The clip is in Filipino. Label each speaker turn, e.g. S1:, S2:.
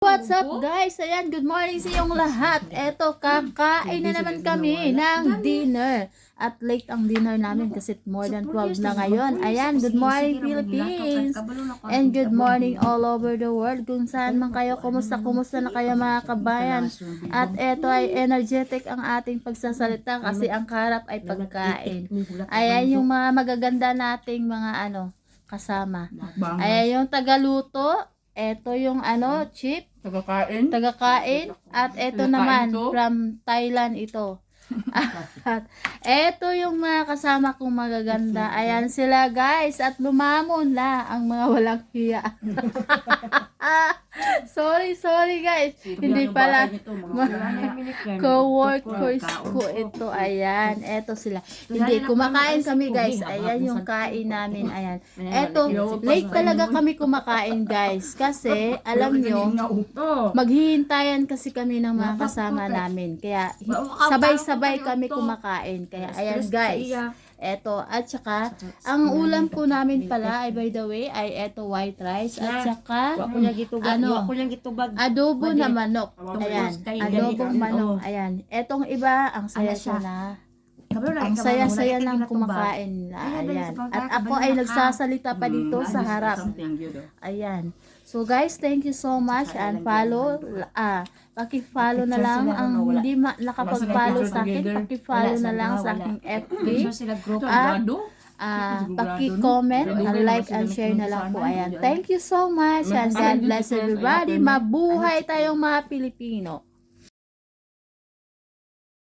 S1: What's up guys? Ayan, good morning sa inyong lahat. Eto, kakain na naman kami ng dinner. At late ang dinner namin kasi more than 12 na ngayon. Ayan, good morning Philippines. And good morning all over the world. Kung saan man kayo, kumusta na kayo mga kabayan. At eto ay energetic ang ating pagsasalita kasi ang karap ay pagkain. Ayan yung mga magaganda nating mga kasama. Ayan yung tagaluto. Eto yung chip. Tagakain. At eto naman, from Thailand ito. At eto yung mga kasama kong magaganda. Ayan sila guys. At lumamon la ang mga walang hiya. Sorry guys. Hindi pala co-workers ko ito. Ayan. Eto sila. Hindi, kumakain kami guys. Ayan yung kain namin. Ayan. Eto, late talaga kami kumakain guys. Kasi, alam nyo, maghihintayan kasi kami ng mga kasama namin. Kaya, sabay-sabay kami kumakain. Kaya, ayan guys. Eto, at saka, ang ulam po namin pala ay by the way, ay eto white rice. At saka, adobo na manok. Ayan, adobong manok. Ayan, etong iba, ang saya-saya na. Ang saya-saya lang kumakain na. Ayan. At ako ay nagsasalita pa dito sa harap. Ayan. So guys, thank you so much and follow. Paki-follow na lang ang hindi nakapag-follow sa akin. Paki-follow na lang sa aking FB. At paki-comment, like and share na lang po. Ayan. Thank you so much and God bless everybody. Mabuhay tayong mga Pilipino.